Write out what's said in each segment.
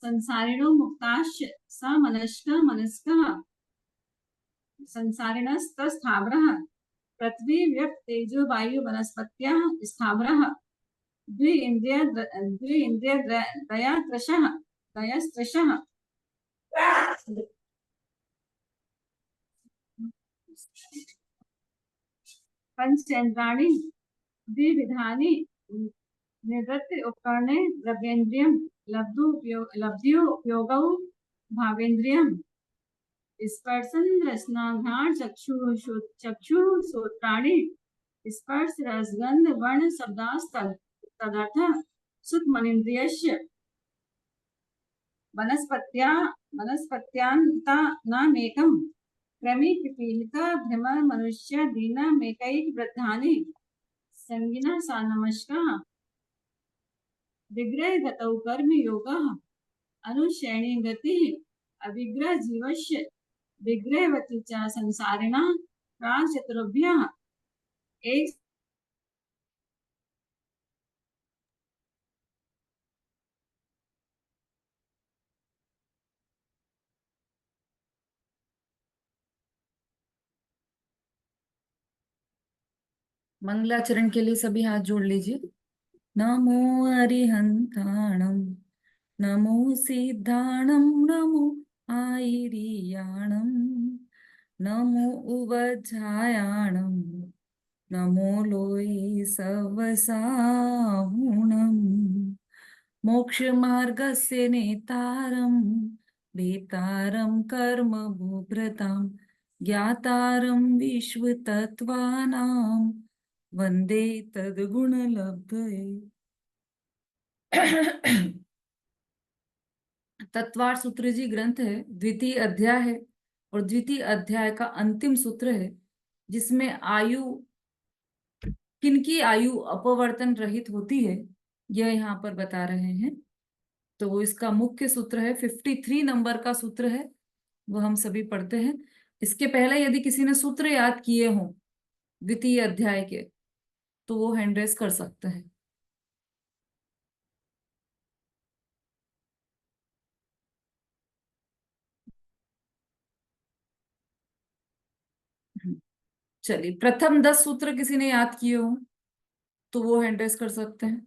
संसारिणो मुक्ताश्च समनस्क मनस्कः संसारिणस्तस्थावरः पृथ्वी व्यप तेजो वायु वनस्पत्याः स्थावरः दयस्त्रशः पंचेन्द्राणि द्विविधानि निवृत्ति उपकरणे द्रव्येन्द्रियं लब्ध्योपयोगौ भावेन्द्रियं स्पर्शन रसनाघ्राण चक्षुः श्रोत्राणि स्पर्श रसगंध वर्ण तदर्थ सुखमनेन्द्रियस्य वनस्पत्यान्तानामेकं क्रमी पिपीलिका भ्रमर मनुष्य दीनमेकैक वृद्धानि संगिनः सा नमस्कः विग्रह गतौ कर्म योगः अनुशयनी गतिः अविग्रह जीवस्य विग्रहवती च संसारिणः प्राग चतुर्भ्यः एक मंगलाचरण के लिए सभी हाथ जोड़ लीजिए। नमो अरिहंताणम, नमो सिद्धाणम, नमो आयरियाणम, नमो उवज्झायाणम, नमो लोये सवसाहुणम, मोक्ष मार्गस्य नेतारम वेतारम कर्म भूभृताम ज्ञातारं विश्वतत्त्वानां वंदे तद्गुणलब्धये। तत्वार सूत्र जी ग्रंथ है, द्वितीय अध्याय है और द्वितीय अध्याय का अंतिम सूत्र है, जिसमें आयु किनकी आयु अपवर्तन रहित होती है यह यहाँ पर बता रहे हैं। तो इसका मुख्य सूत्र है 53 नंबर का सूत्र है, वो हम सभी पढ़ते हैं। इसके पहले यदि किसी ने सूत्र याद किए हों द्वितीय अध्याय के तो वो हैंड रेस कर सकते हैं। चलिए, प्रथम 10 सूत्र किसी ने याद किए हो तो वो हैंड रेस कर सकते हैं।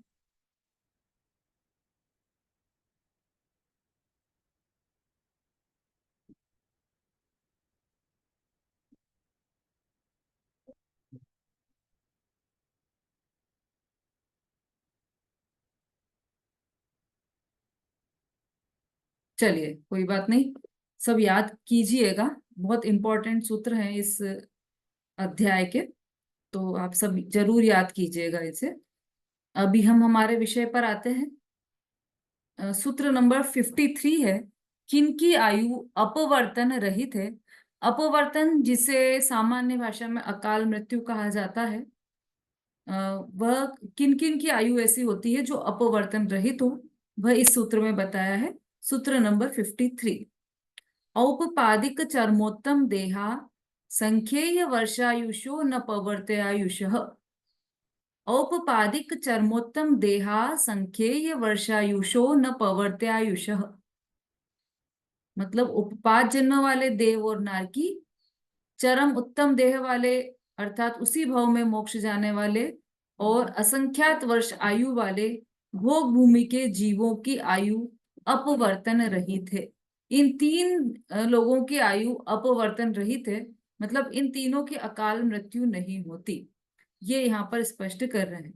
चलिए, कोई बात नहीं, सब याद कीजिएगा, बहुत इंपॉर्टेंट सूत्र हैं इस अध्याय के, तो आप सब जरूर याद कीजिएगा इसे। अभी हम हमारे विषय पर आते हैं। सूत्र नंबर 53 है, किनकी आयु अपवर्तन रहित है। अपवर्तन, जिसे सामान्य भाषा में अकाल मृत्यु कहा जाता है, वह किन किन की आयु ऐसी होती है जो अपवर्तन रहित हो, वह इस सूत्र में बताया है। सूत्र नंबर 53, औपपादिक चर्मोत्तम देहा संख्येय वर्षायुषो न पवर्त्यायुषः। औपपादिक चर्मोत्तम देहा संख्येय वर्षायुषो न पवर्त्यायुषः, मतलब उपपाद जन्म वाले देव और नारकी, चरम उत्तम देह वाले अर्थात उसी भाव में मोक्ष जाने वाले, और असंख्यात वर्ष आयु वाले भोग भूमि के जीवों की आयु अपवर्तन रहित है। इन तीन लोगों की आयु अपवर्तन रहित है, मतलब इन तीनों की अकाल मृत्यु नहीं होती, ये यहाँ पर स्पष्ट कर रहे हैं।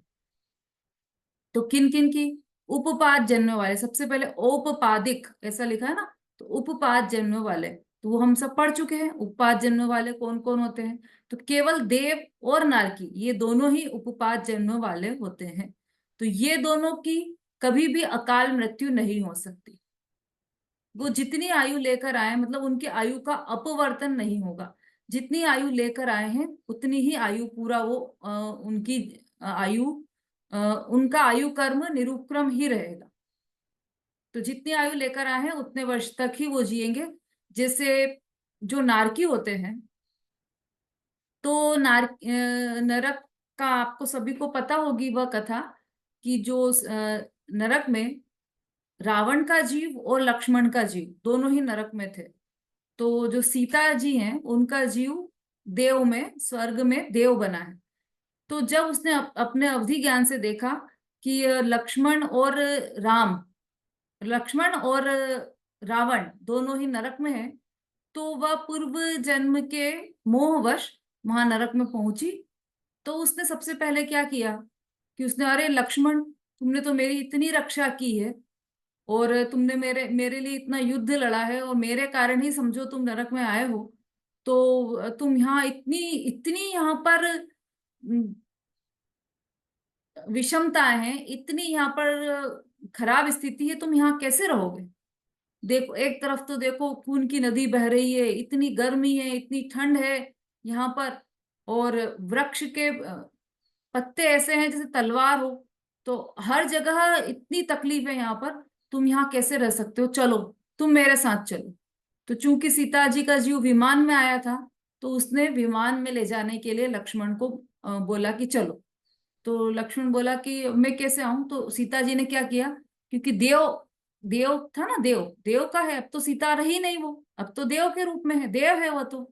तो किन किन की? उपपाद जन्म वाले, सबसे पहले औपपादिक ऐसा लिखा है ना, तो उपपाद जन्म वाले तो वो हम सब पढ़ चुके हैं। उपपाद जन्म वाले कौन कौन होते हैं? तो केवल देव और नारकी, ये दोनों ही उपपाद जन्म वाले होते हैं। तो ये दोनों की कभी भी अकाल मृत्यु नहीं हो सकती। वो जितनी आयु लेकर आए, मतलब उनकी आयु का अपवर्तन नहीं होगा। जितनी आयु लेकर आए हैं उतनी ही आयु पूरा वो उनकी आयु उनका आयु कर्म निरुक्रम ही रहेगा। तो जितनी आयु लेकर आए हैं उतने वर्ष तक ही वो जिएंगे। जैसे जो नारकी होते हैं, तो नरक का आपको सभी को पता होगी वह कथा, कि जो नरक में रावण का जीव और लक्ष्मण का जीव दोनों ही नरक में थे। तो जो सीता जी हैं उनका जीव देव में, स्वर्ग में देव बना है। तो जब उसने अपने अवधि ज्ञान से देखा कि राम लक्ष्मण और रावण दोनों ही नरक में हैं, तो वह पूर्व जन्म के मोहवश वहां नरक में पहुंची। तो उसने सबसे पहले क्या किया कि उसने, अरे लक्ष्मण, तुमने तो मेरी इतनी रक्षा की है और तुमने मेरे मेरे लिए इतना युद्ध लड़ा है और मेरे कारण ही समझो तुम नरक में आए हो। तो तुम यहाँ इतनी इतनी यहाँ पर विषमताएं हैं, इतनी यहाँ पर खराब स्थिति है, तुम यहाँ कैसे रहोगे? देखो, एक तरफ तो देखो खून की नदी बह रही है, इतनी गर्मी है, इतनी ठंड है यहाँ पर, और वृक्ष के पत्ते ऐसे हैं जैसे तलवार हो। तो हर जगह इतनी तकलीफ है यहाँ पर, तुम यहाँ कैसे रह सकते हो? चलो, तुम मेरे साथ चलो। तो चूंकि सीता जी का जीव विमान में आया था, तो उसने विमान में ले जाने के लिए लक्ष्मण को बोला कि चलो। तो लक्ष्मण बोला कि मैं कैसे आऊं? तो सीता जी ने क्या किया, क्योंकि देव देव था ना, देव देव का है, अब तो सीता रही नहीं, वो अब तो देव के रूप में है, देव है वो तो,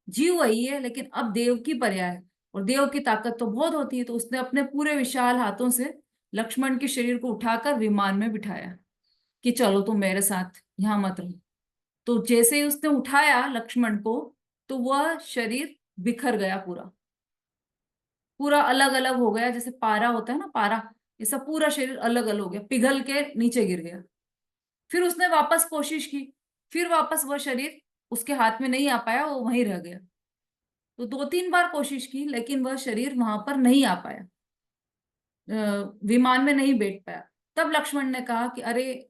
जीव वही है लेकिन अब देव की पर्याय है। और देव की ताकत तो बहुत होती है, तो उसने अपने पूरे विशाल हाथों से लक्ष्मण के शरीर को उठाकर विमान में बिठाया कि चलो तुम मेरे साथ, यहाँ मत रहो। तो जैसे ही उसने उठाया लक्ष्मण को, तो वह शरीर बिखर गया, पूरा पूरा अलग अलग हो गया, जैसे पारा होता है ना, पारा, ये सब पूरा शरीर अलग अलग हो गया, पिघल के नीचे गिर गया। फिर उसने वापस कोशिश की, फिर वापस वह शरीर उसके हाथ में नहीं आ पाया, वो वहीं रह गया। तो दो तीन बार कोशिश की लेकिन वह शरीर वहां पर नहीं आ पाया, विमान में नहीं बैठ पाया। तब लक्ष्मण ने कहा कि अरे,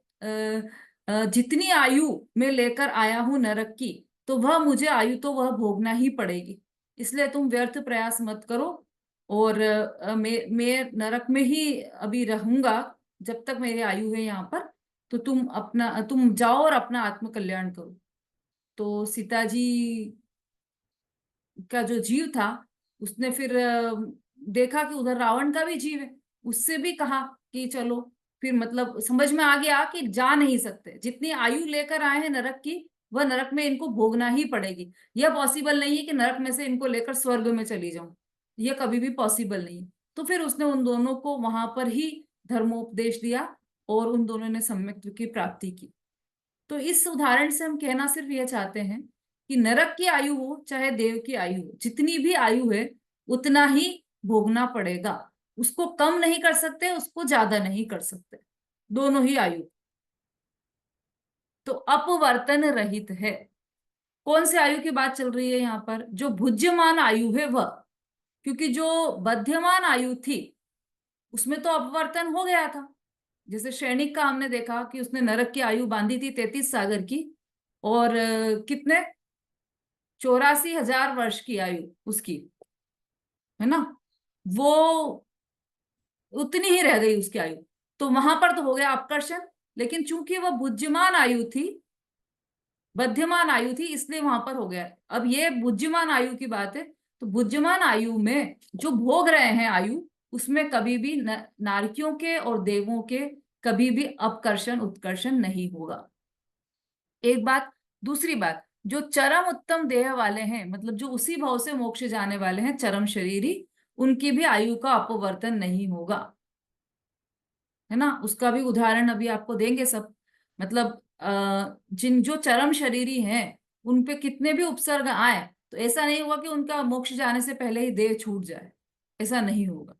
जितनी आयु मैं लेकर आया हूं नरक की, तो वह मुझे आयु तो वह भोगना ही पड़ेगी, इसलिए तुम व्यर्थ प्रयास मत करो। और मैं नरक में ही अभी रहूंगा जब तक मेरी आयु है यहाँ पर। तो तुम जाओ और अपना आत्म कल्याण करो। तो सीता जी का जो जीव था, उसने फिर देखा कि उधर रावण का भी जीव है, उससे भी कहा कि चलो। फिर मतलब समझ में आ गया कि जा नहीं सकते, जितनी आयु लेकर आए हैं नरक की, वह नरक में इनको भोगना ही पड़ेगी। यह पॉसिबल नहीं है कि नरक में से इनको लेकर स्वर्ग में चली जाऊं, यह कभी भी पॉसिबल नहीं है। तो फिर उसने उन दोनों को वहां पर ही धर्मोपदेश दिया और उन दोनों ने सम्यक्त्व की प्राप्ति की। तो इस उदाहरण से हम कहना सिर्फ यह चाहते हैं कि नरक की आयु हो चाहे देव की आयु हो, जितनी भी आयु है उतना ही भोगना पड़ेगा। उसको कम नहीं कर सकते, उसको ज्यादा नहीं कर सकते, दोनों ही आयु। तो अपवर्तन रहित है। कौन से आयु की बात चल रही है यहाँ पर? जो भुज्यमान आयु है वह, क्योंकि जो बध्यमान आयु थी उसमें तो अपवर्तन हो गया था। जैसे सैनिक का हमने देखा कि उसने नरक की आयु बांधी थी 33 सागर की, और कितने, 84,000 वर्ष की आयु उसकी, है ना, वो उतनी ही रह गई उसकी आयु। तो वहां पर तो हो गया अपकर्षण, लेकिन चूंकि वह बुद्धिमान आयु थी, बध्यमान आयु थी, इसलिए वहां पर हो गया। अब ये बुद्धिमान आयु की बात है, तो बुद्धिमान आयु में जो भोग रहे हैं आयु, उसमें कभी भी नारकियों के और देवों के कभी भी अपकर्षण उत्कर्षण नहीं होगा। एक बात। दूसरी बात, जो चरम उत्तम देह वाले हैं, मतलब जो उसी भाव से मोक्ष जाने वाले हैं, चरम शरीरी, उनकी भी आयु का अपवर्तन नहीं होगा, है ना। उसका भी उदाहरण अभी आपको देंगे सब। मतलब जिन जो चरम शरीरी हैं, उन पे कितने भी उपसर्ग आए, तो ऐसा नहीं होगा कि उनका मोक्ष जाने से पहले ही देह छूट जाए, ऐसा नहीं होगा।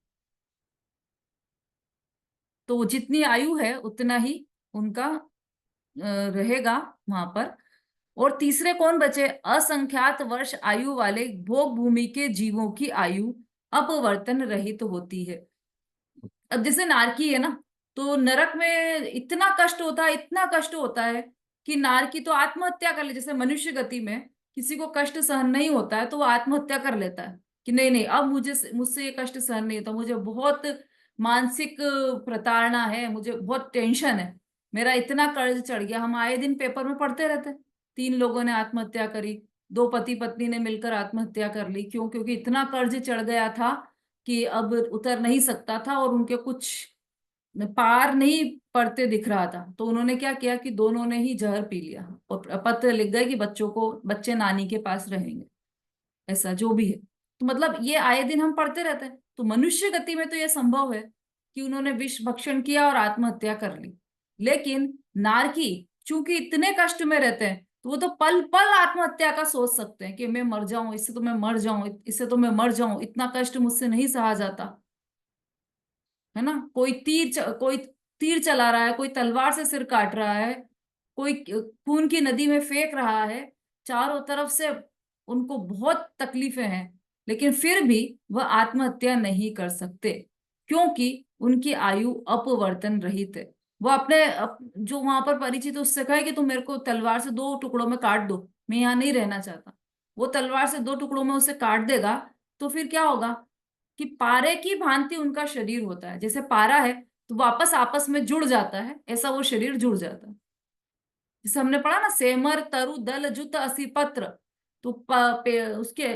तो वो जितनी आयु है उतना ही उनका रहेगा वहां पर। और तीसरे कौन बचे? असंख्यात वर्ष आयु वाले भोग भूमि के जीवों की आयु अपवर्तन रहित होती है। अब जैसे नारकी है ना, तो नरक में इतना कष्ट होता है, इतना कष्ट होता है कि नारकी तो आत्महत्या कर ले। जैसे मनुष्य गति में किसी को कष्ट सहन नहीं होता है तो वो आत्महत्या कर लेता है कि नहीं नहीं, अब मुझसे ये कष्ट सहन नहीं होता, मुझे बहुत मानसिक प्रताड़ना है, मुझे बहुत टेंशन है, मेरा इतना कर्ज चढ़ गया। हम आए दिन पेपर में पढ़ते रहते हैं, 3 लोगों ने आत्महत्या करी, 2 पति पत्नी ने मिलकर आत्महत्या कर ली। क्यों? क्योंकि इतना कर्ज चढ़ गया था कि अब उतर नहीं सकता था, और उनके कुछ पार नहीं पड़ते दिख रहा था, तो उन्होंने क्या किया कि दोनों ने ही जहर पी लिया और पत्र लिख गए कि बच्चे नानी के पास रहेंगे, ऐसा जो भी है। तो मतलब ये आए दिन हम पढ़ते रहते हैं, तो मनुष्य गति में तो ये संभव है कि उन्होंने विष भक्षण किया और आत्महत्या कर ली। लेकिन नारकी चूंकि इतने कष्ट में रहते हैं, तो वो तो पल पल आत्महत्या का सोच सकते हैं कि मैं मर जाऊं, इससे तो मैं मर जाऊं, इससे तो मैं मर जाऊं, इतना कष्ट मुझसे नहीं सहा जाता, है ना। कोई तीर चला रहा है, कोई तलवार से सिर काट रहा है, कोई खून की नदी में फेंक रहा है, चारों तरफ से उनको बहुत तकलीफें हैं, लेकिन फिर भी वह आत्महत्या नहीं कर सकते, क्योंकि उनकी आयु अपवर्तन रहित है। वो जो वहां पर परिचित उससे कहे कि तुम मेरे को तलवार से दो टुकड़ों में काट दो, मैं यहाँ नहीं रहना चाहता, वो तलवार से दो टुकड़ों में उसे काट देगा, तो फिर क्या होगा कि पारे की भांति उनका शरीर होता है, जैसे पारा है तो वापस आपस में जुड़ जाता है, ऐसा वो शरीर जुड़ जाता है। जैसे हमने पढ़ा ना, सेमर तरु दल जुत असी पत्र, तो उसके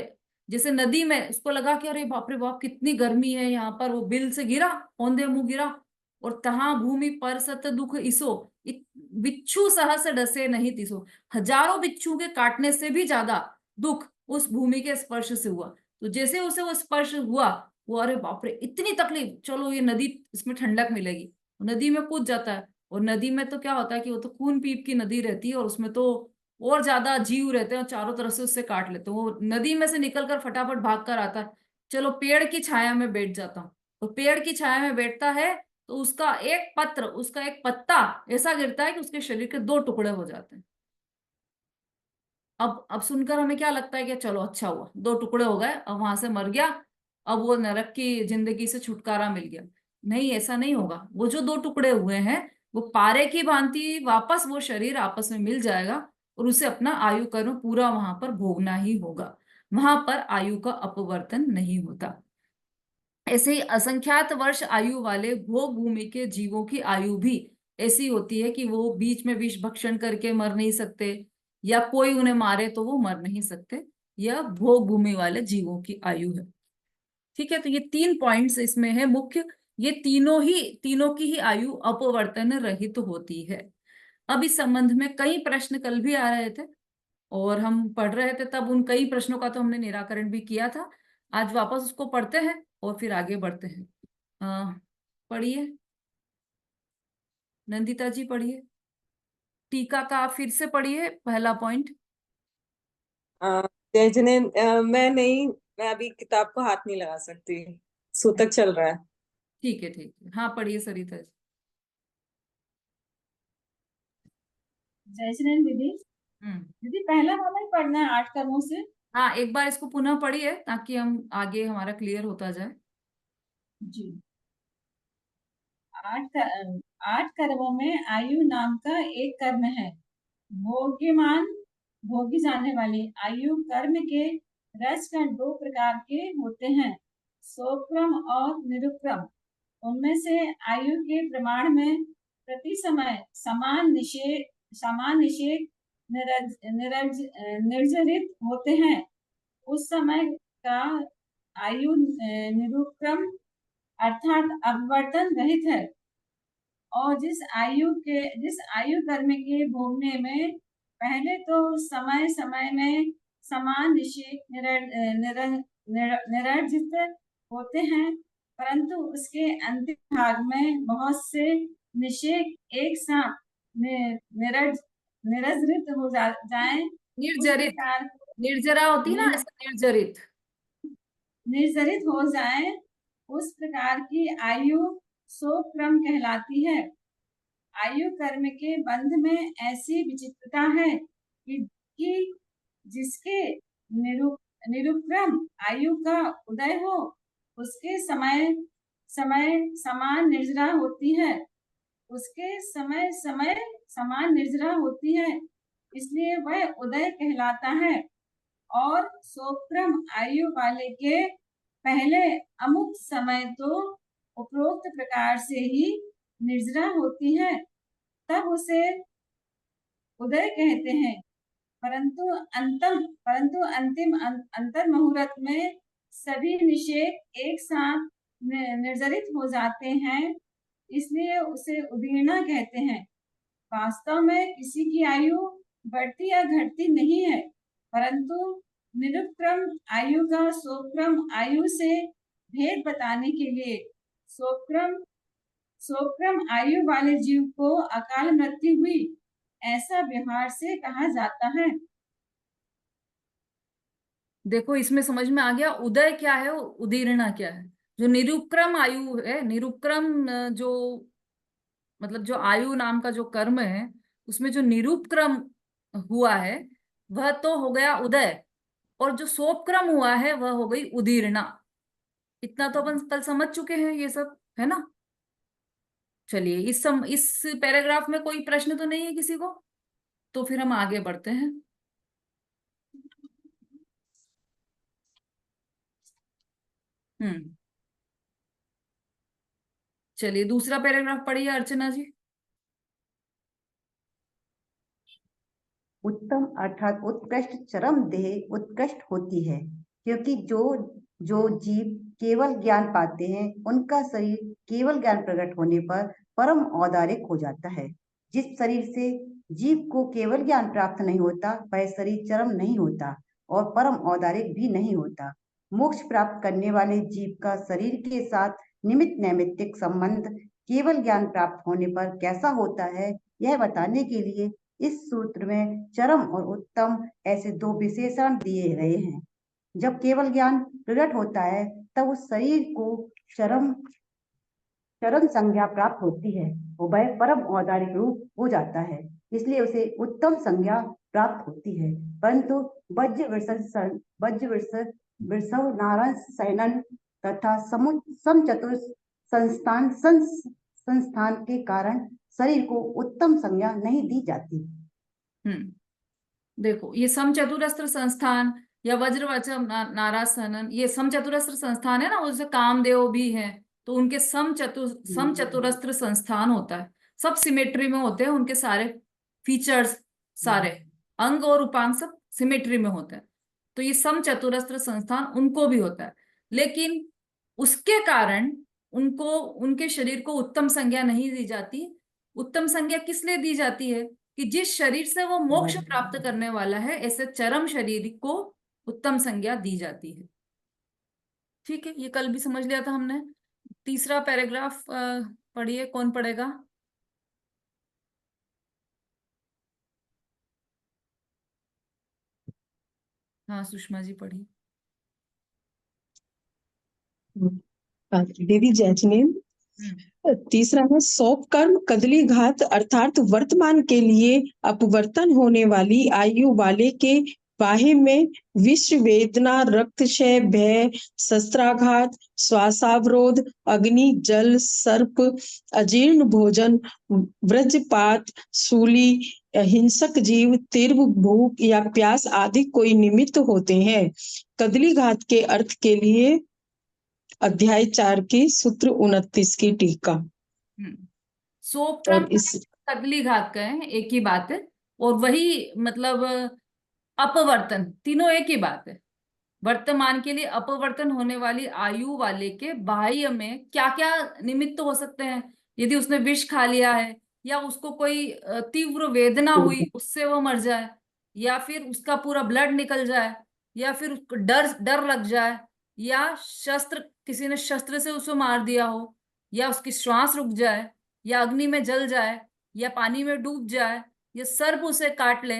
जैसे नदी में उसको लगा कि अरे बाप रे बाप कितनी गर्मी है यहाँ पर, वो बिल से गिरा, औंधे मुंह गिरा, और तहा भूमि पर सत दुख इसो, बिच्छू सहस डसे नहीं तिसो, हजारों बिच्छू के काटने से भी ज्यादा दुख उस भूमि के स्पर्श से हुआ। तो जैसे उसे वो स्पर्श हुआ, वो अरे बाप रे इतनी तकलीफ, चलो ये नदी, इसमें ठंडक मिलेगी, नदी में कूद जाता है। और नदी में तो क्या होता है कि वो तो खून पीप की नदी रहती है, और उसमें तो और ज्यादा जीव रहते हैं और चारों तरफ से उससे काट लेते हैं, वो नदी में से निकलकर फटाफट भाग कर आता है, चलो पेड़ की छाया में बैठ जाता हूँ। तो पेड़ की छाया में बैठता है, तो उसका एक पत्र, उसका एक पत्ता ऐसा गिरता है कि उसके शरीर के दो टुकड़े हो जाते हैं। अब सुनकर हमें क्या लगता है कि चलो अच्छा हुआ, दो टुकड़े हो गए, अब वहां से मर गया, अब वो नरक की जिंदगी से छुटकारा मिल गया। नहीं, ऐसा नहीं होगा, वो जो दो टुकड़े हुए हैं वो पारे की भांति वापस वो शरीर आपस में मिल जाएगा, और उसे अपना आयु कर्म पूरा वहां पर भोगना ही होगा, वहां पर आयु का अपवर्तन नहीं होता। ऐसे ही असंख्यात वर्ष आयु वाले भोग भूमि के जीवों की आयु भी ऐसी होती है कि वो बीच में विष भक्षण करके मर नहीं सकते, या कोई उन्हें मारे तो वो मर नहीं सकते। यह भोग भूमि वाले जीवों की आयु है। ठीक है, तो ये 3 पॉइंट्स इसमें है मुख्य। ये तीनों की ही आयु अपवर्तन रहित होती है। अब इस संबंध में कई प्रश्न कल भी आ रहे थे और हम पढ़ रहे थे, तब उन कई प्रश्नों का तो हमने निराकरण भी किया था। आज वापस उसको पढ़ते हैं और फिर आगे बढ़ते हैं। पढ़िए, नंदिता जी पढ़िए, टीका का आप फिर से पढ़िए पहला पॉइंट। जय मैं नहीं, मैं अभी किताब को हाथ नहीं लगा सकती, सूतक चल रहा है। ठीक है, ठीक है, हाँ पढ़िए सरिता जी। जय श्री राम दीदी। हम्म। दीदी पहला वाला ही पढ़ना है 8 कर्मों से। हाँ, एक बार इसको पुनः पढ़िए ताकि हम आगे हमारा क्लियर होता जाए। जी। 8 कर्मों में आयु नाम का एक कर्म है। भोग्यमान, भोगी जाने वाली आयु कर्म के रसखंड 2 प्रकार के होते हैं, सोक्रम और निरुक्रम। उनमें से आयु के प्रमाण में प्रति समय समान निषेध निर्जरित होते हैं। उस समय का आयु निरुक्रम अर्थात अपवर्तन रहित है, और जिस आयु कर्म के भोगने में पहले तो समय समय में समान निषेध निर्जित होते हैं, परंतु उसके अंतिम भाग में बहुत से निषेध एक साथ निरजित हो जाएं, उस निर्जरित, प्रकार निर्जरा होती है ना, ऐसा निर्जरित। निर्जरित हो जाए, उस प्रकार की आयु सोक्रम कहलाती है। आयु कर्म के बंध में ऐसी विचित्रता है कि जिसके निरुक्रम आयु का उदय हो, उसके समय समय समान निर्जरा होती है, उसके समय समय समान निर्जरा होती है, इसलिए वह उदय कहलाता है। और सोक्रम आयु वाले के पहले अमुक समय तो उपरोक्त प्रकार से ही निर्जरा होती है, तब उसे उदय कहते हैं। परंतु अंतिम अंतर मुहूर्त में सभी निषेध एक साथ निर्जरित हो जाते हैं, इसलिए उसे उदीर्णा कहते हैं। वास्तव में किसी की आयु बढ़ती या घटती नहीं है, परंतु निरुपक्रम आयु का सोपक्रम आयु से भेद बताने के लिए सोपक्रम आयु वाले जीव को अकाल मृत्यु हुई ऐसा व्यवहार से कहा जाता है। देखो इसमें समझ में आ गया उदय क्या है, उदीर्णा क्या है। जो निरुपक्रम आयु है, निरुपक्रम जो मतलब जो आयु नाम का जो कर्म है, उसमें जो निरूपक्रम हुआ है वह तो हो गया उदय, और जो सोपक्रम हुआ है वह हो गई उदीर्णा। इतना तो अपन कल समझ चुके हैं ये सब, है ना। चलिए इस पैराग्राफ में कोई प्रश्न तो नहीं है किसी को, तो फिर हम आगे बढ़ते हैं। हम्म चलिए दूसरा पैराग्राफ पढ़िए अर्चना जी। उत्तम अर्थात उत्कृष्ट चरम देह उत्कृष्ट होती है, क्योंकि जो जो जीव केवल ज्ञान पाते हैं उनका शरीर केवल ज्ञान प्रकट होने पर परम औदारिक हो जाता है। जिस शरीर से जीव को केवल ज्ञान प्राप्त नहीं होता वह शरीर चरम नहीं होता और परम औदारिक भी नहीं होता। मोक्ष प्राप्त करने वाले जीव का शरीर के साथ निमित्त नैमित्तिक संबंध केवल ज्ञान प्राप्त होने पर कैसा होता है, यह बताने के लिए इस सूत्र में चरम और उत्तम ऐसे दो विशेषण दिए गए हैं। जब केवल ज्ञान प्रकट होता है तब उस शरीर को चरम संज्ञा प्राप्त होती है, वह परम औदारिक रूप हो जाता है, इसलिए उसे उत्तम संज्ञा प्राप्त होती है। परंतु वृषभ नारायण शयनन तथा समचतुर संस्थान के कारण शरीर को उत्तम संज्ञा नहीं दी जाती। देखो ये समचतुरस्त्र संस्थान या वज्रवचम नारासनन, ये समचतुरस्त्र संस्थान है ना, उससे कामदेव भी है, तो उनके समचतुरस्त्र संस्थान होता है। सब सिमेट्री में होते हैं, उनके सारे फीचर्स, सारे अंग और उपांग सब सिमेट्री में होते हैं। तो ये समचतुरस्त्र संस्थान उनको भी होता है, लेकिन उसके कारण उनको उनके शरीर को उत्तम संज्ञा नहीं दी जाती। उत्तम संज्ञा किस लिए दी जाती है कि जिस शरीर से वो मोक्ष प्राप्त करने वाला है, ऐसे चरम शरीर को उत्तम संज्ञा दी जाती है। ठीक है, ये कल भी समझ लिया था हमने। तीसरा पैराग्राफ पढ़िए, कौन पढ़ेगा? हाँ सुषमा जी पढ़िए। देवी जैचनेन। तीसरा है सौप कर्म कदली घात अर्थात वर्तमान के लिए अपवर्तन होने वाली आयु वाले के बाहे में विश्व वेदना, रक्तक्षय, भय, शस्त्राघात, श्वासावरोध, अग्नि, जल, सर्प, अजीर्ण भोजन, वज्रपात, सूली, हिंसक जीव, तीव्र भूख या प्यास आदि कोई निमित्त होते हैं। कदली घात के अर्थ के लिए अध्याय 4 की सूत्र 29 की टीका। सोपक्रम कदली घात का है, एक ही बात है, और वही मतलब अपवर्तन, तीनों एक ही बात है। वर्तमान के लिए अपवर्तन होने वाली आयु वाले के बाह्य में क्या क्या निमित्त हो सकते हैं? यदि उसने विष खा लिया है, या उसको कोई तीव्र वेदना हुई उससे वो मर जाए, या फिर उसका पूरा ब्लड निकल जाए, या फिर उसको डर लग जाए, या किसी ने शस्त्र से उसको मार दिया हो, या उसकी श्वास रुक जाए, या अग्नि में जल जाए, या पानी में डूब जाए, या सर्प उसे काट ले,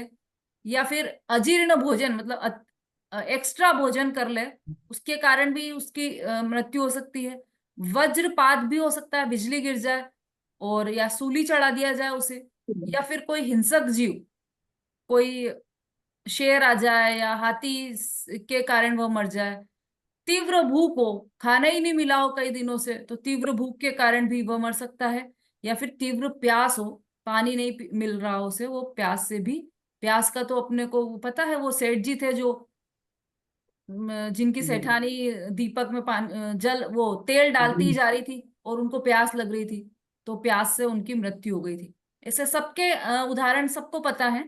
या फिर अजीर्ण भोजन मतलब एक्स्ट्रा भोजन कर ले, उसके कारण भी उसकी मृत्यु हो सकती है। वज्रपात भी हो सकता है, बिजली गिर जाए, और या सूली चढ़ा दिया जाए उसे, या फिर कोई हिंसक जीव, कोई शेर आ जाए या हाथी के कारण वो मर जाए। तीव्र भूख हो, खाना ही नहीं मिला हो कई दिनों से, तो तीव्र भूख के कारण भी वो मर सकता है। या फिर तीव्र प्यास हो, पानी नहीं मिल रहा हो उसे, वो प्यास से भी, प्यास का तो अपने को पता है, वो सेठ जी थे जो जिनकी सेठानी दीपक में जल वो तेल डालती जा रही थी और उनको प्यास लग रही थी, तो प्यास से उनकी मृत्यु हो गई थी। ऐसे सबके उदाहरण सबको पता है।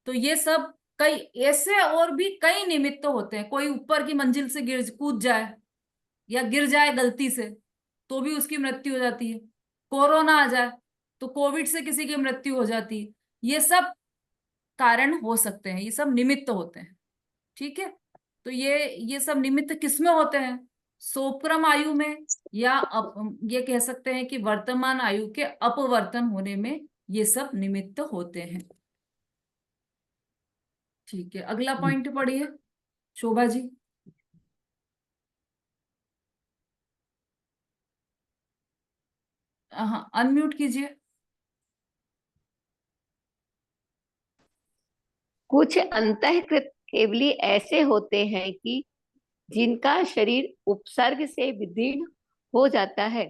तो ये सब कई ऐसे और भी कई निमित्त होते हैं। कोई ऊपर की मंजिल से कूद जाए या गिर जाए गलती से, तो भी उसकी मृत्यु हो जाती है। कोरोना आ जाए तो कोविड से किसी की मृत्यु हो जाती है। ये सब कारण हो सकते हैं, ये सब निमित्त होते हैं। ठीक है, तो ये सब निमित्त किसमें होते हैं? सोप्रम आयु में, या ये कह सकते हैं कि वर्तमान आयु के अपवर्तन होने में ये सब निमित्त होते हैं। ठीक है, अगला पॉइंट पढ़िए शोभा जी। हाँ, अनम्यूट कीजिए। कुछ अंतःकृत केवली ऐसे होते हैं कि जिनका शरीर उपसर्ग से विदीर्ण हो जाता है,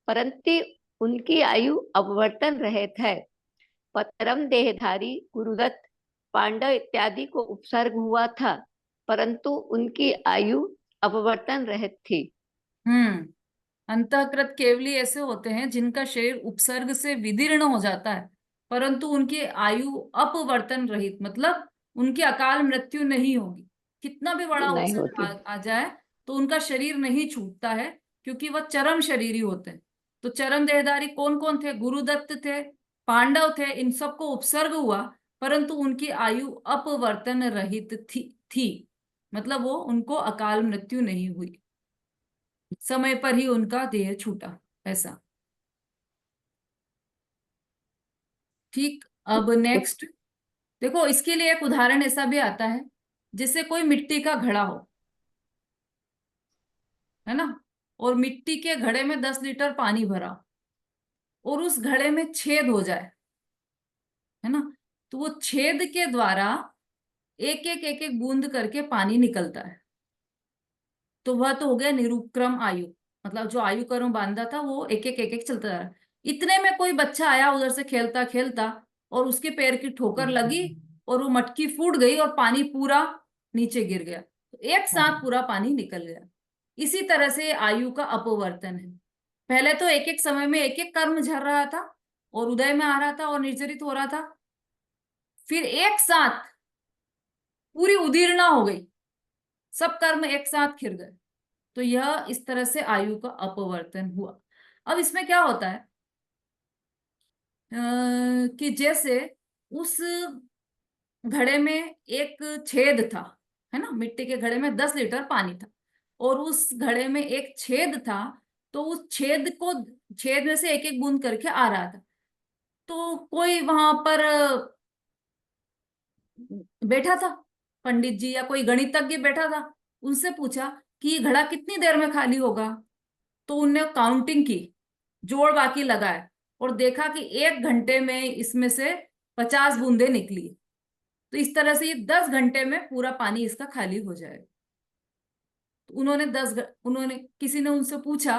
परंतु उनकी आयु अपवर्तन रहित है। परम देहधारी गुरुदत्त, पांडव इत्यादि को उपसर्ग हुआ था, परंतु उनकी आयु अपवर्तन रहित थी। अंतःकृत केवली ऐसे होते हैं जिनका शरीर उपसर्ग से विदीर्ण हो जाता है, परंतु उनकी आयु अपवर्तन रहित, मतलब उनकी अकाल मृत्यु नहीं होगी। कितना भी बड़ा नहीं उपसर्ग होती। आ जाए तो उनका शरीर नहीं छूटता है, क्योंकि वह चरम शरीरी होते हैं। तो चरम देहधारी कौन कौन थे? गुरुदत्त थे, पांडव थे, इन सबको उपसर्ग हुआ, परंतु उनकी आयु अपवर्तन रहित थी। मतलब वो उनको अकाल मृत्यु नहीं हुई, समय पर ही उनका देह छूटा, ऐसा। ठीक, अब नेक्स्ट देखो, इसके लिए एक उदाहरण ऐसा भी आता है, जैसे कोई मिट्टी का घड़ा हो, है ना, और मिट्टी के घड़े में 10 लीटर पानी भरा, और उस घड़े में छेद हो जाए, है ना, तो वो छेद के द्वारा एक एक बूंद करके पानी निकलता है। तो वह तो हो गया निरुक्रम आयु, मतलब जो आयु क्रम बांधा था वो एक एक चलता जा रहा है। इतने में कोई बच्चा आया उधर से खेलता खेलता, और उसके पैर की ठोकर लगी, और वो मटकी फूट गई और पानी पूरा नीचे गिर गया, तो एक साथ पूरा पानी निकल गया। इसी तरह से आयु का अपवर्तन है। पहले तो एक एक समय में एक एक कर्म झर रहा था, और उदय में आ रहा था और निर्जरित हो रहा था, फिर एक साथ पूरी उदीर्णा हो गई, सब कर्म एक साथ खिर गए। तो यह इस तरह से आयु का अपवर्तन हुआ। अब इसमें क्या होता है कि जैसे उस घड़े में एक छेद था, है ना, मिट्टी के घड़े में 10 लीटर पानी था, और उस घड़े में एक छेद था, तो उस छेद में से एक एक बूंद करके आ रहा था। तो कोई वहां पर बैठा था, पंडित जी या कोई गणितज्ञ बैठा था, उनसे पूछा कि ये घड़ा कितनी देर में खाली होगा। तो उनने काउंटिंग की, जोड़ बाकी लगाए, और देखा कि 1 घंटे में इसमें से 50 बूंदे निकली। तो इस तरह से ये 10 घंटे में पूरा पानी इसका खाली हो जाएगा। तो उन्होंने किसी ने उनसे पूछा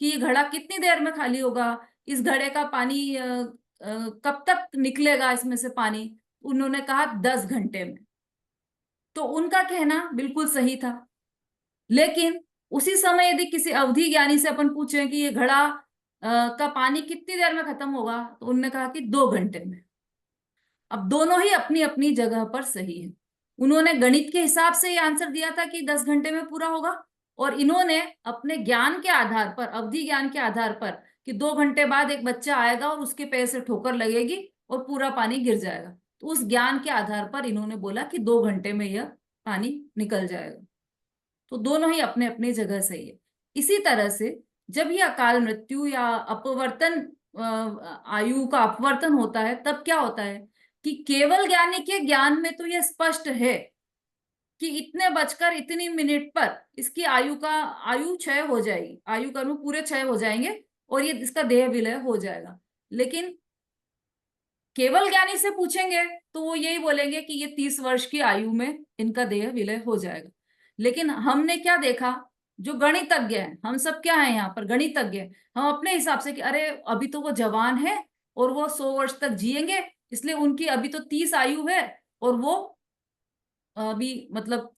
कि ये घड़ा कितनी देर में खाली होगा, इस घड़े का पानी कब तक निकलेगा इसमें से पानी? उन्होंने कहा 10 घंटे में। तो उनका कहना बिल्कुल सही था, लेकिन उसी समय यदि किसी अवधि ज्ञानी से अपन पूछें कि ये घड़ा का पानी कितनी देर में खत्म होगा, तो उन्होंने कहा कि 2 घंटे में। अब दोनों ही अपनी अपनी जगह पर सही है। उन्होंने गणित के हिसाब से ये आंसर दिया था कि 10 घंटे में पूरा होगा, और इन्होंने अपने ज्ञान के आधार पर, अवधि ज्ञान के आधार पर, कि 2 घंटे बाद एक बच्चा आएगा और उसके पैर से ठोकर लगेगी और पूरा पानी गिर जाएगा, तो उस ज्ञान के आधार पर इन्होंने बोला कि 2 घंटे में यह पानी निकल जाएगा। तो दोनों ही अपने अपनी जगह सही है। इसी तरह से जब ये अकाल मृत्यु या अपवर्तन, आयु का अपवर्तन होता है, तब क्या होता है कि केवल ज्ञानी के ज्ञान में तो यह स्पष्ट है कि इतने बजकर इतनी मिनट पर इसकी आयु क्षय हो जाएगी, आयु कर्म पूरे क्षय हो जाएंगे और ये इसका देह विलय हो जाएगा। लेकिन केवल ज्ञानी से पूछेंगे तो वो यही बोलेंगे कि ये 30 वर्ष की आयु में इनका देह विलय हो जाएगा। लेकिन हमने क्या देखा, जो गणितज्ञ हैं, हम सब क्या है यहाँ पर गणितज्ञ, हम अपने हिसाब से कि अरे अभी तो वो जवान है और वो 100 वर्ष तक जिएंगे, इसलिए उनकी अभी तो 30 आयु है, और वो अभी मतलब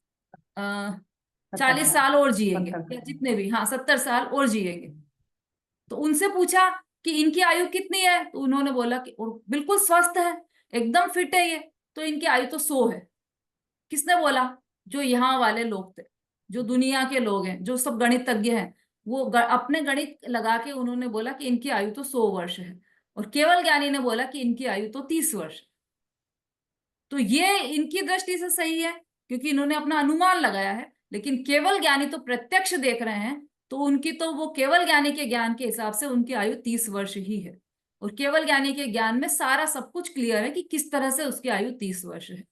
40 साल और जिएंगे, या जितने भी, हाँ 70 साल और जिएंगे। तो उनसे पूछा कि इनकी आयु कितनी है, तो उन्होंने बोला कि और बिल्कुल स्वस्थ है, एकदम फिट है ये, तो इनकी आयु तो 100 है। किसने बोला? जो यहाँ वाले लोग थे, जो दुनिया के लोग हैं, जो सब गणितज्ञ हैं, वो अपने गणित लगा के उन्होंने बोला कि इनकी आयु तो 100 वर्ष है, और केवल ज्ञानी ने बोला कि इनकी आयु तो 30 वर्ष। तो ये इनकी दृष्टि से सही है क्योंकि इन्होंने अपना अनुमान लगाया है, लेकिन केवल ज्ञानी तो प्रत्यक्ष देख रहे हैं, तो उनकी तो वो केवल ज्ञानी के ज्ञान के हिसाब से उनकी आयु 30 वर्ष ही है। और केवल ज्ञानी के ज्ञान में सारा सब कुछ क्लियर है कि किस तरह से उसकी आयु 30 वर्ष है।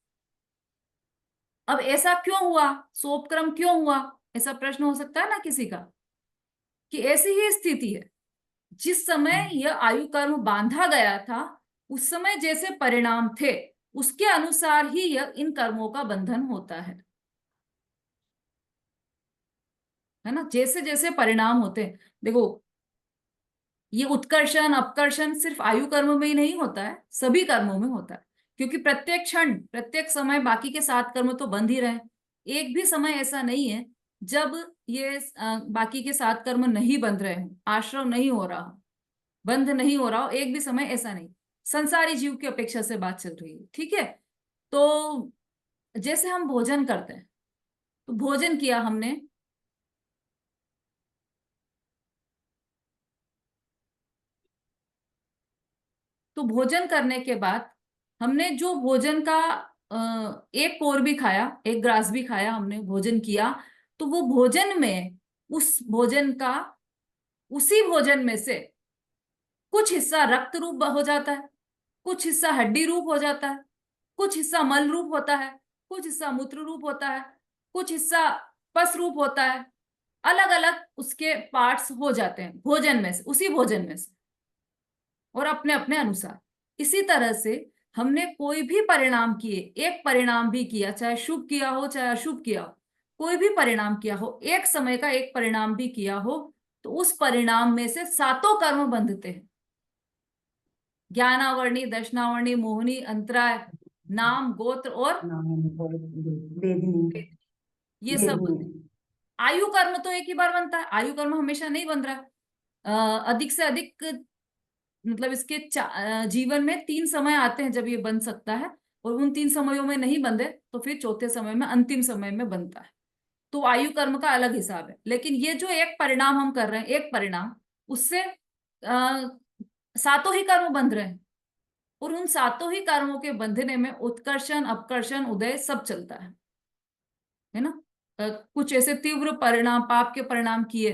अब ऐसा क्यों हुआ, सोपक्रम क्यों हुआ, ऐसा प्रश्न हो सकता है ना किसी का, कि ऐसी ही स्थिति है। जिस समय यह आयु कर्म बांधा गया था, उस समय जैसे परिणाम थे उसके अनुसार ही यह इन कर्मों का बंधन होता है ना। जैसे जैसे परिणाम होते हैं, देखो ये उत्कर्षण अपकर्षण सिर्फ आयु कर्म में ही नहीं होता है, सभी कर्मों में होता है। क्योंकि प्रत्येक क्षण प्रत्येक समय बाकी के 7 कर्म तो बंध ही रहे। एक भी समय ऐसा नहीं है जब ये बाकी के 7 कर्म नहीं बंध रहे हो, आश्रव नहीं हो रहा हो, बंध नहीं हो रहा हो, एक भी समय ऐसा नहीं। संसारी जीव की अपेक्षा से बात चल रही है, ठीक है। तो जैसे हम भोजन करते हैं, तो भोजन किया हमने, तो भोजन करने के बाद हमने जो भोजन का एक कोर भी खाया, एक ग्रास भी खाया, हमने भोजन किया, तो वो भोजन में उस भोजन का उसी भोजन में से कुछ हिस्सा रक्त रूप हो जाता है, कुछ हिस्सा हड्डी रूप हो जाता है, कुछ हिस्सा मल रूप होता है, कुछ हिस्सा मूत्र रूप होता है, कुछ हिस्सा पस रूप होता है। अलग अलग उसके पार्ट्स हो जाते हैं भोजन में से, उसी भोजन में से, और अपने अपने अनुसार। इसी तरह से हमने कोई भी परिणाम किए, एक परिणाम भी किया, चाहे शुभ किया हो चाहे अशुभ किया हो, कोई भी परिणाम किया हो, एक समय का एक परिणाम भी किया हो, तो उस परिणाम में से 7 कर्म बंधते हैं। ज्ञानावर्णी, दर्शनावर्णी, मोहनी, अंतराय, नाम, गोत्र और वेदनी ये सब बनते हैं। आयु कर्म तो एक ही बार बनता है, आयु कर्म हमेशा नहीं बन रहा है। अधिक से अधिक मतलब इसके जीवन में 3 समय आते हैं जब ये बन सकता है, और उन 3 समयों में नहीं बंधे तो फिर चौथे समय में, अंतिम समय में बनता है। तो आयु कर्म का अलग हिसाब है। लेकिन ये जो एक परिणाम हम कर रहे हैं, एक परिणाम, उससे 7 ही कर्म बंध रहे हैं, और उन 7 ही कर्मों के बंधने में उत्कर्षण अपकर्षण उदय सब चलता है ना। कुछ ऐसे तीव्र परिणाम पाप के परिणाम किए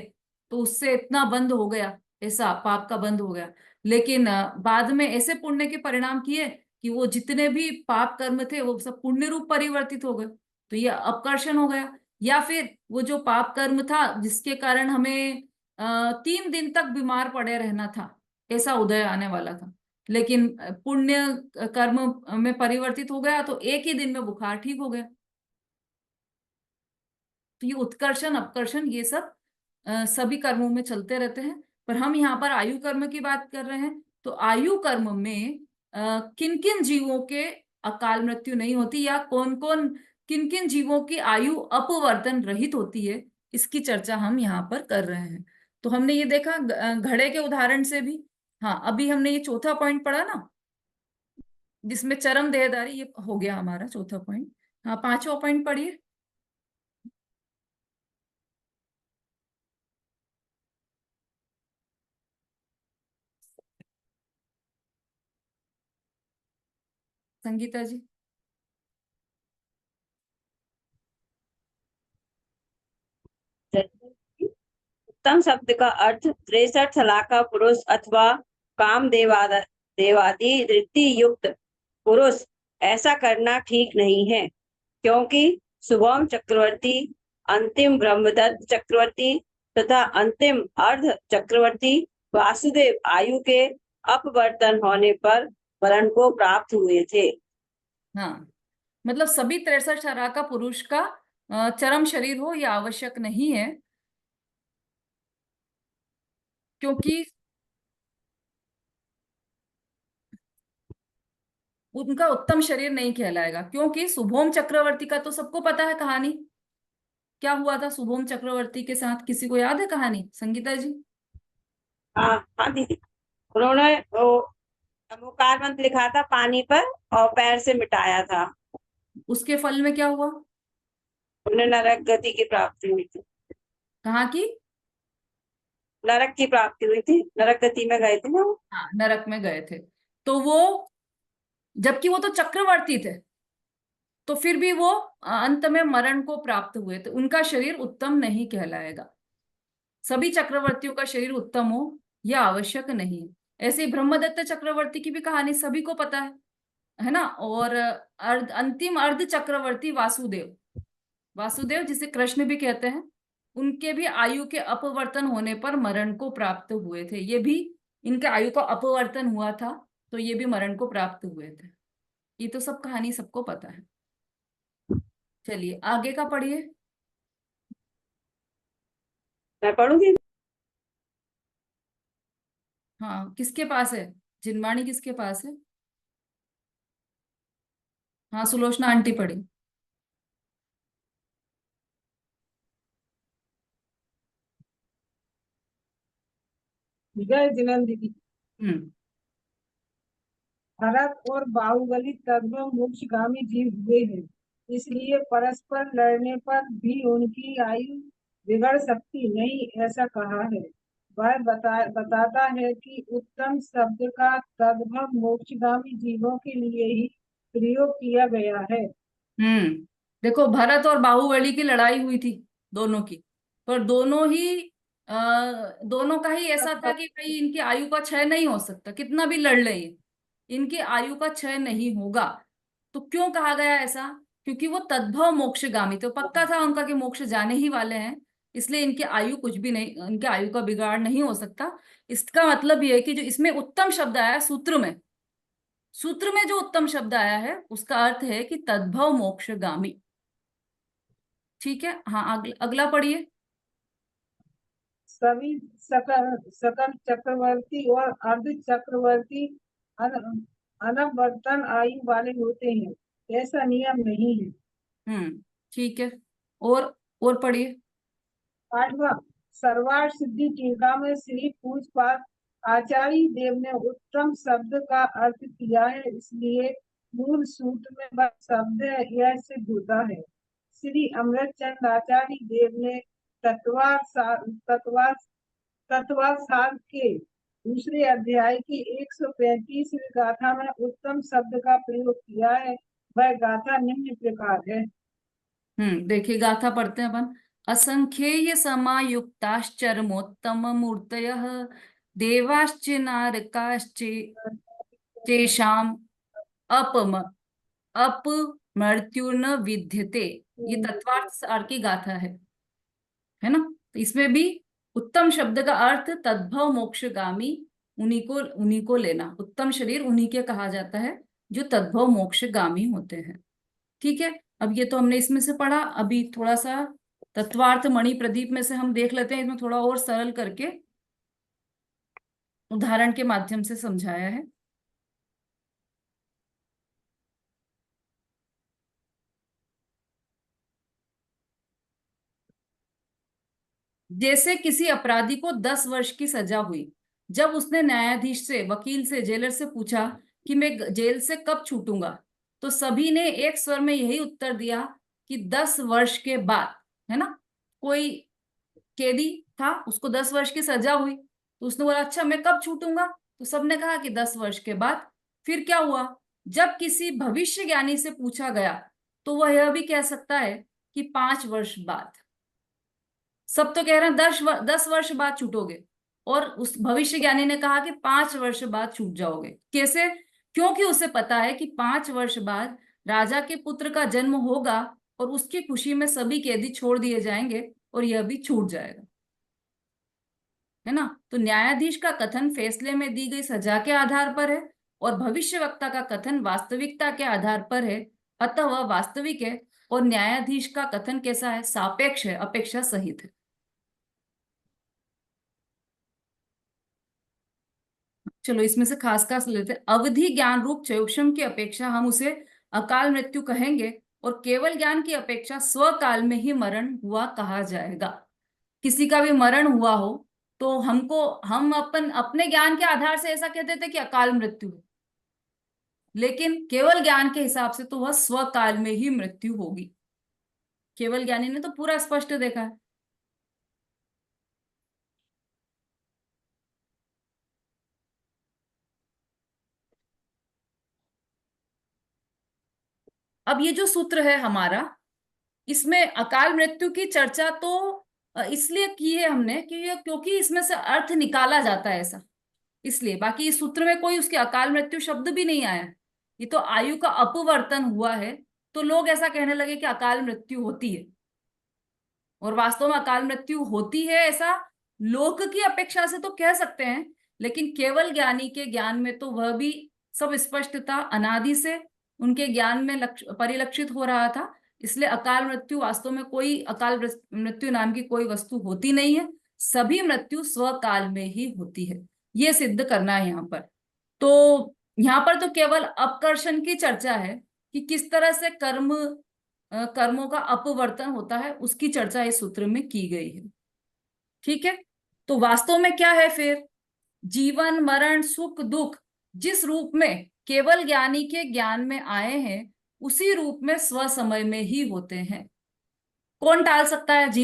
तो उससे इतना बंद हो गया, ऐसा पाप का बंद हो गया। लेकिन बाद में ऐसे पुण्य के परिणाम किए कि वो जितने भी पाप कर्म थे वो सब पुण्य रूप परिवर्तित हो गए, तो ये अपकर्षण हो गया। या फिर वो जो पाप कर्म था जिसके कारण हमें 3 दिन तक बीमार पड़े रहना था, ऐसा उदय आने वाला था, लेकिन पुण्य कर्म में परिवर्तित हो गया तो एक ही दिन में बुखार ठीक हो गया। तो ये उत्कर्षण अपकर्षण ये सब सभी कर्मों में चलते रहते हैं। पर हम यहाँ पर आयु कर्म की बात कर रहे हैं, तो आयु कर्म में किन किन जीवों के अकाल मृत्यु नहीं होती, या कौन कौन किन किन जीवों की आयु अपवर्तन रहित होती है, इसकी चर्चा हम यहाँ पर कर रहे हैं। तो हमने ये देखा घड़े के उदाहरण से भी। हाँ, अभी हमने ये चौथा पॉइंट पढ़ा ना, जिसमें चरम देहधारी, ये हो गया हमारा चौथा पॉइंट। हाँ, 5वां पॉइंट पढ़िए। संगीता जी। उत्तम शब्द का अर्थ 63 साल का पुरुष अथवा काम देवादि वृत्ति युक्त पुरुष ऐसा करना ठीक नहीं है, क्योंकि शुभम चक्रवर्ती, अंतिम ब्रह्मदत्त चक्रवर्ती तथा अंतिम अर्ध चक्रवर्ती वासुदेव आयु के अपवर्तन होने पर मरण को प्राप्त हुए थे। हाँ, मतलब सभी 63 साल का पुरुष का चरम शरीर हो यह आवश्यक नहीं है, क्योंकि उनका उत्तम शरीर नहीं कहलाएगा। क्योंकि शुभोम चक्रवर्ती का तो सबको पता है कहानी, क्या हुआ था शुभोम चक्रवर्ती के साथ, किसी को याद है कहानी? संगीता जी। हाँ हाँ दीदी, उन्होंने वो कार्बन लिखा था पानी पर और पैर से मिटाया था, उसके फल में क्या हुआ? उन्हें नरक गति की प्राप्ति हुई थी। कहाँ की? नरक की प्राप्ति हुई थी, नरक गति में गए थे ना वो। हाँ, नरक में गए थे। तो वो, जबकि वो तो चक्रवर्ती थे, तो फिर भी वो अंत में मरण को प्राप्त हुए, तो उनका शरीर उत्तम नहीं कहलाएगा। सभी चक्रवर्तियों का शरीर उत्तम हो यह आवश्यक नहीं है। ऐसे ही ब्रह्मदत्त चक्रवर्ती की भी कहानी सभी को पता है ना। और अंतिम अर्ध चक्रवर्ती वासुदेव, वासुदेव जिसे कृष्ण भी कहते हैं, उनके भी आयु के अपवर्तन होने पर मरण को प्राप्त हुए थे। ये भी, इनके आयु का अपवर्तन हुआ था, तो ये भी मरण को प्राप्त हुए थे। ये तो सब कहानी सबको पता है। चलिए आगे का पढ़िए। मैं पढ़ूंगी। हाँ, किसके पास है? जिनवाणी किसके पास है? हाँ, सुलोचना आंटी पढ़ी। जय जिनेन्द्र की। हम्म। भरत और बाहुबली तद्भव मोक्षगामी जीव हुए हैं, इसलिए परस्पर लड़ने पर भी उनकी आयु बिगड़ सकती नहीं, ऐसा कहा है। वह बताता है कि उत्तम शब्द का तद्भव मोक्षगामी जीवों के लिए ही प्रयोग किया गया है। देखो, भरत और बाहुबली की लड़ाई हुई थी दोनों की, पर दोनों ही दोनों का ही ऐसा था कि भाई इनकी आयु का क्षय नहीं हो सकता, कितना भी लड़ ले इनकी आयु का क्षय नहीं होगा। तो क्यों कहा गया ऐसा? क्योंकि वो तद्भव मोक्षगामी, तो पक्का था उनका कि मोक्ष जाने ही वाले हैं, इसलिए इनकी आयु कुछ भी नहीं, इनके आयु का बिगाड़ नहीं हो सकता। इसका मतलब ये है कि जो इसमें उत्तम शब्द आया सूत्र में, सूत्र में जो उत्तम शब्द आया है उसका अर्थ है कि तद्भव मोक्षगामी। ठीक है। हाँ, अगला पढ़िए। सभी सकल सकल चक्रवर्ती और अर्ध चक्रवर्ती अनवर्तन आयु वाले होते हैं, ऐसा नियम नहीं है। ठीक है। और पढ़िए। आठवां, सर्वार्थ सिद्धि टीका में श्री पूज्यपाद आचार्य देव ने उत्तम शब्द का अर्थ किया है, इसलिए मूल सूत्र में वह शब्द है यह सिद्ध होता है। श्री अमृतचंद आचार्य देव ने तत्वार्थ के दूसरे अध्याय की 135वीं गाथा में उत्तम शब्द का प्रयोग किया है। वह गाथा निम्न प्रकार है। देखिए गाथा पढ़ते हैं अपन। असंख्येय समायुक्ताश्चरमोत्तम मूर्तयः देवाश्च नारकाश्चेषाम् अप मृत्युर्न विद्यते। ये तत्वार्थ सार की गाथा है ना। तो इसमें भी उत्तम शब्द का अर्थ तद्भव मोक्षगामी, उन्हीं को लेना। उत्तम शरीर उन्हीं के कहा जाता है जो तद्भव मोक्षगामी होते हैं। ठीक है। अब ये तो हमने इसमें से पढ़ा। अभी थोड़ा सा तत्वार्थ मणि प्रदीप में से हम देख लेते हैं, इसमें थोड़ा और सरल करके उदाहरण के माध्यम से समझाया है। जैसे किसी अपराधी को 10 वर्ष की सजा हुई, जब उसने न्यायाधीश से, वकील से, जेलर से पूछा कि मैं जेल से कब छूटूंगा, तो सभी ने एक स्वर में यही उत्तर दिया कि 10 वर्ष के बाद, है ना। कोई कैदी था, उसको 10 वर्ष की सजा हुई, तो उसने बोला अच्छा मैं कब छूटूंगा, तो सबने कहा कि 10 वर्ष के बाद। फिर क्या हुआ? जब किसी भविष्य ज्ञानी से पूछा गया तो वह यह भी कह सकता है कि 5 वर्ष बाद। सब तो कह रहे हैं 10 वर्ष बाद छूटोगे, और उस भविष्य ज्ञानी ने कहा कि 5 वर्ष बाद छूट जाओगे। कैसे? क्योंकि उसे पता है कि 5 वर्ष बाद राजा के पुत्र का जन्म होगा और उसकी खुशी में सभी कैदी छोड़ दिए जाएंगे और यह भी छूट जाएगा, है ना। तो न्यायाधीश का कथन फैसले में दी गई सजा के आधार पर है और भविष्यवक्ता का कथन वास्तविकता के आधार पर है, अतः वह वास्तविक है। और न्यायाधीश का कथन कैसा है? सापेक्ष है, अपेक्षा सहित है। चलो इसमें से खास खास लेते हैं। अवधि ज्ञान रूप चयोक्षम की अपेक्षा हम उसे अकाल मृत्यु कहेंगे, और केवल ज्ञान की अपेक्षा स्वकाल में ही मरण हुआ कहा जाएगा। किसी का भी मरण हुआ हो तो हम अपने ज्ञान के आधार से ऐसा कहते थे कि अकाल मृत्यु है, लेकिन केवल ज्ञान के हिसाब से तो वह स्वकाल में ही मृत्यु होगी। केवल ज्ञानी ने तो पूरा स्पष्ट देखा है। अब ये जो सूत्र है हमारा, इसमें अकाल मृत्यु की चर्चा तो इसलिए की है हमने क्योंकि इसमें से अर्थ निकाला जाता है ऐसा, इसलिए। बाकी इस सूत्र में कोई उसके अकाल मृत्यु शब्द भी नहीं आया, ये तो आयु का अपवर्तन हुआ है। तो लोग ऐसा कहने लगे कि अकाल मृत्यु होती है, और वास्तव में अकाल मृत्यु होती है ऐसा लोक की अपेक्षा से तो कह सकते हैं, लेकिन केवल ज्ञानी के ज्ञान में तो वह भी सब स्पष्टता अनादि से उनके ज्ञान में परिलक्षित हो रहा था। इसलिए अकाल मृत्यु वास्तव में कोई अकाल मृत्यु नाम की कोई वस्तु होती नहीं है, सभी मृत्यु स्वकाल में ही होती है, ये सिद्ध करना है यहाँ पर। तो यहाँ पर तो केवल अपकर्षण की चर्चा है कि किस तरह से कर्मों का अपवर्तन होता है, उसकी चर्चा इस सूत्र में की गई है। ठीक है, तो वास्तव में क्या है फिर? जीवन मरण सुख दुख जिस रूप में केवल ज्ञानी के ज्ञान में आए हैं, उसी रूप में स्व समय में ही होते हैं। कौन टाल सकता है